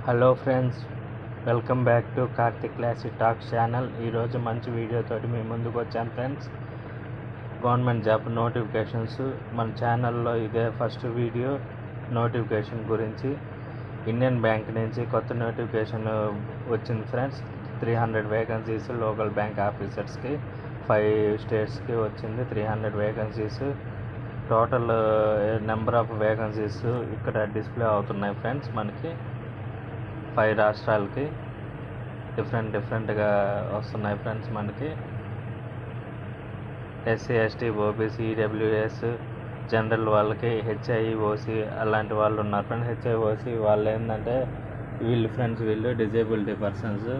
Hello friends, welcome back to Karthik classic talks channel. ఈరోజు మంచి వీడియోతోటి మేము ముందుకు వచ్చాను ఫ్రెండ్స్. గవర్నమెంట్ జాబ్ నోటిఫికేషన్స్ మన ఛానల్లో ఇదే ఫస్ట్ వీడియో. నోటిఫికేషన్ గురించి ఇండియన్ బ్యాంక్ నుంచి కొత్త నోటిఫికేషన్ వచ్చింది ఫ్రెండ్స్. 300 వేకెన్సీస్ లోకల్ బ్యాంక్ ఆఫీసర్స్కి 5 స్టేట్స్కి వచ్చింది. 300 vacancies. Total number of vacancies ఇక్కడ డిస్ప్లే అవుతున్నాయి ఫ్రెండ్స్. మనకి 5 రాష్ట్రాలకి డిఫరెంట్గా వస్తున్నాయి ఫ్రెండ్స్. మనకి SC, ST, OBC, EWS, general వాళ్ళకి హెచ్ఐఓసి అలాంటి వాళ్ళు ఉన్నారు ఫ్రెండ్స్. హెచ్ఐఓసి వాళ్ళు ఏంటంటే వీళ్ళు డిజేబిలిటీ పర్సన్స్,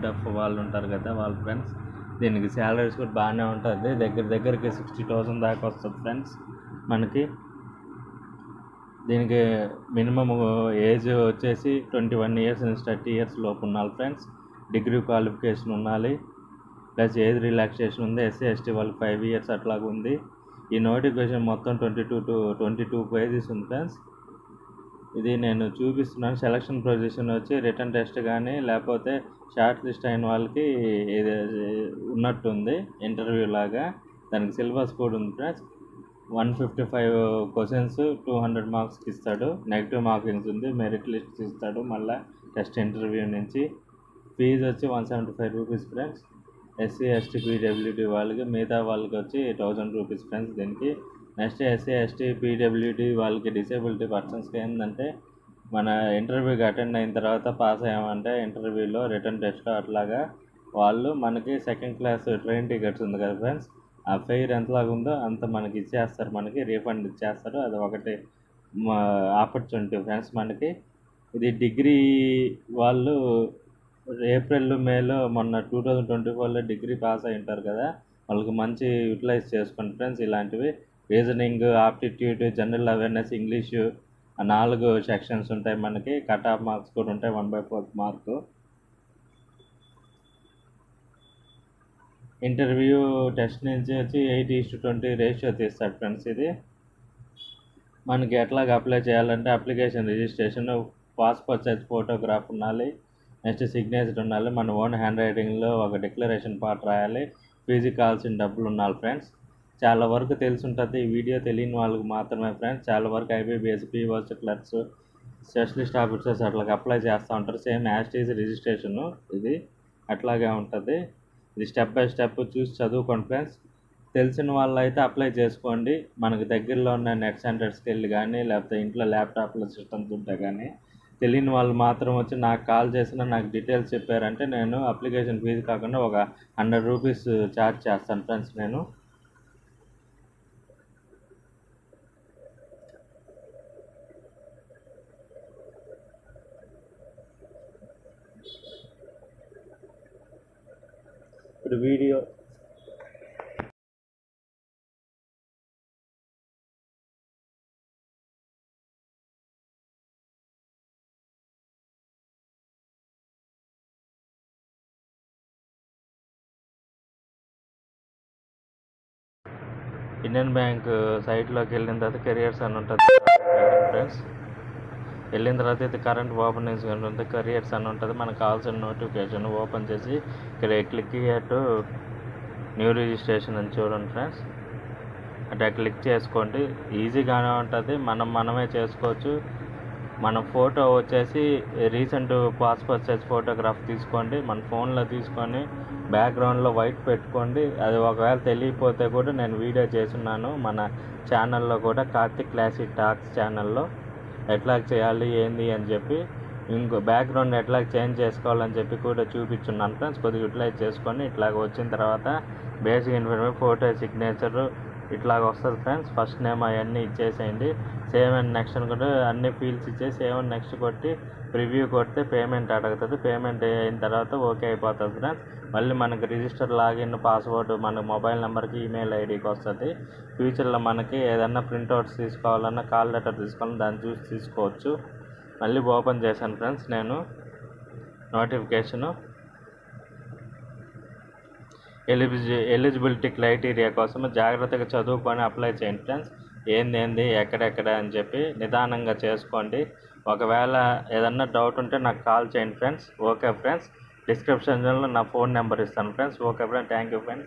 డఫ్ వాళ్ళు ఉంటారు కదా వాళ్ళు ఫ్రెండ్స్. దీనికి శాలరీస్ కూడా బాగానే ఉంటుంది. దగ్గరికి 60,000 దాకా వస్తుంది ఫ్రెండ్స్. మనకి దీనికి మినిమం ఏజ్ వచ్చేసి 21 ఇయర్స్ నుంచి 30 ఇయర్స్ లోపు ఉండాలి ఫ్రెండ్స్. డిగ్రీ క్వాలిఫికేషన్ ఉండాలి, ప్లస్ ఏజ్ రిలాక్సేషన్ ఉంది. ఎస్సీ, ఎస్టీ వాళ్ళకి 5 ఇయర్స్ అట్లాగా ఉంది. ఈ నోటిఫికేషన్ మొత్తం 22 పేజెస్ ఉంది ఫ్రెండ్స్. ఇది నేను చూపిస్తున్నాను. సెలక్షన్ ప్రొసీజర్ వచ్చి రిటర్న్ టెస్ట్ కానీ లేకపోతే షార్ట్ లిస్ట్ అయిన వాళ్ళకి ఇది ఉన్నట్టుంది, ఇంటర్వ్యూ లాగా. దానికి సిలబస్ కూడా ఉంది ఫ్రెండ్స్. 155 క్వశ్చన్స్ 200 మార్క్స్కి ఇస్తాడు. నెగిటివ్ మార్కింగ్స్ ఉంది. మెరిట్ లిస్ట్ ఇస్తాడు మళ్ళీ టెస్ట్ ఇంటర్వ్యూ నుంచి. ఫీజు వచ్చి 175 rupees friends. SC, ST, PWD వాళ్ళకి, మిగతా వాళ్ళకి వచ్చి 1000 రూపీస్ ఫ్రెండ్స్ దీనికి. నెక్స్ట్ ఎస్సీ, ఎస్టీ, పీడబ్ల్యూడీ వాళ్ళకి డిసేబిలిటీ పర్సన్స్కి ఏంటంటే మన ఇంటర్వ్యూకి అటెండ్ అయిన తర్వాత పాస్ అయ్యామంటే ఇంటర్వ్యూలో రిటర్న్ టెస్ట్లో అట్లాగా వాళ్ళు మనకి సెకండ్ క్లాస్ ట్రైన్ టికెట్స్ ఉంది కదా ఫ్రెండ్స్, ఆ ఫెయిర్ ఎంతలాగా ఉందో అంత మనకి ఇచ్చేస్తారు, మనకి రీఫండ్ ఇచ్చేస్తారు. అది ఒకటి ఆపర్చునిటీ ఫ్రెండ్స్ మనకి. ఇది డిగ్రీ వాళ్ళు ఏప్రిల్ మేలో మొన్న 2024లో డిగ్రీ పాస్ అయి ఉంటారు కదా, వాళ్ళకి మంచి యూటిలైజ్ చేసుకోండి ఫ్రెండ్స్. ఇలాంటివి reasoning, aptitude, general awareness, English 4 sections ఉంటాయి మనకి. కట్ ఆఫ్ మార్క్స్ కూడా ఉంటాయి, 1/4 మార్కు. ఇంటర్వ్యూ టెస్ట్ నుంచి వచ్చి 8:20 రేషియో తీస్తాడు ఫ్రెండ్స్. ఇది మనకి ఎట్లాగ అప్లై చేయాలంటే application registration, passport size photograph ఉండాలి, నెక్స్ట్ సిగ్నేచర్ ఉండాలి, మన ఓన్ హ్యాండ్ రైటింగ్లో ఒక డిక్లరేషన్ పార్ట్ రాయాలి, ఫీజు కావాల్సిన డబ్బులు ఉండాలి ఫ్రెండ్స్. చాలా వరకు తెలిసి ఉంటుంది, ఈ వీడియో తెలియని వాళ్ళకి మాత్రమే ఫ్రెండ్స్. చాలా వరకు IBPS, POs, clerks, specialist officers అట్లాగ అప్లై చేస్తూ ఉంటారు. సేమ్ యాజ్ రిజిస్ట్రేషను ఇది అట్లాగే ఉంటుంది. ఇది స్టెప్ బై స్టెప్ చూసి చదువుకోండి ఫ్రెండ్స్. తెలిసిన వాళ్ళు అయితే అప్లై చేసుకోండి. మనకు దగ్గరలో ఉన్న నెట్ సెంటర్స్కి వెళ్ళి కానీ లేకపోతే ఇంట్లో ల్యాప్టాప్లో సిస్టమ్స్ ఉంటే కానీ. తెలియని వాళ్ళు మాత్రం వచ్చి నాకు కాల్ చేసినా నాకు డీటెయిల్స్ చెప్పారంటే నేను అప్లికేషన్ ఫీజు కాకుండా ఒక 100 రూపీస్ ఛార్జ్ చేస్తాను ఫ్రెండ్స్ నేను. ఇప్పుడు వీడియో ఇండియన్ బ్యాంక్ సైట్లోకి వెళ్ళిన తర్వాత కెరియర్స్ అని ఉంటుంది ఫ్రెండ్స్. వెళ్ళిన తర్వాత ఇది కరెంట్ ఓపెనింగ్స్ ఉంటుంది, కెరియర్స్ అని ఉంటుంది. మనకు కావాల్సిన నోటిఫికేషన్ ఓపెన్ చేసి ఇక్కడ క్లిక్ టు న్యూ రిజిస్ట్రేషన్ అని చూడండి ఫ్రెండ్స్. అంటే క్లిక్ చేసుకోండి, ఈజీగానే ఉంటుంది. మనమే చేసుకోవచ్చు. మన ఫోటో వచ్చేసి రీసెంట్ పాస్పోర్ట్ సైజ్ ఫోటోగ్రాఫ్ తీసుకోండి, మన ఫోన్లో తీసుకొని బ్యాక్గ్రౌండ్లో వైట్ పెట్టుకోండి. అది ఒకవేళ తెలియకపోతే కూడా నేను వీడియో చేస్తున్నాను మన ఛానల్లో కూడా, కార్తిక్ క్లాసిక్ టాక్స్ ఛానల్లో ఎట్లా చేయాలి ఏంది అని చెప్పి, ఇంకో బ్యాక్గ్రౌండ్ ఎట్లా చేంజ్ చేసుకోవాలని చెప్పి కూడా చూపించున్నాను ఫ్రెండ్స్. కొద్దిగా యూటిలైజ్ చేసుకొని ఇట్లాగ వచ్చిన తర్వాత బేసిక్ ఇన్ఫర్మేషన్, ఫోటో, సిగ్నేచరు ఇట్లాగ వస్తుంది ఫ్రెండ్స్. ఫస్ట్ నేమ్ అవన్నీ ఇచ్చేసేయండి. సేవ్ అండ్ నెక్స్ట్ అని కూడా అన్ని ఫీల్డ్స్ ఇచ్చేసి సేవ్ అండ్ నెక్స్ట్ కొట్టి ప్రివ్యూ కొడితే పేమెంట్ అడుగుతుంది. పేమెంట్ అయిన తర్వాత ఓకే అయిపోతుంది ఫ్రెండ్స్. మళ్ళీ మనకి రిజిస్టర్, లాగిన్, పాస్వర్డ్ మన మొబైల్ నెంబర్కి, ఈమెయిల్ ఐడికి వస్తుంది. ఫ్యూచర్లో మనకి ఏదన్నా ప్రింట్అవుట్స్ తీసుకోవాలన్నా, కాల్ లెటర్ తీసుకోవాలన్నా దాన్ని చూసి తీసుకోవచ్చు. మళ్ళీ ఓపెన్ చేశాను ఫ్రెండ్స్ నేను నోటిఫికేషను. ఎలిజిబిలిటీ క్రైటీరియా కోసం జాగ్రత్తగా చదువుకొని అప్లై చేయండి ఫ్రెండ్స్. ఏంది ఎక్కడెక్కడ అని చెప్పి నిదానంగా చేసుకోండి. ఒకవేళ ఏదన్నా డౌట్ ఉంటే నాకు కాల్ చేయండి ఫ్రెండ్స్. ఓకే ఫ్రెండ్స్, డిస్క్రిప్షన్లో నా ఫోన్ నెంబర్ ఇస్తాను friends. Okay friends, thank you friends.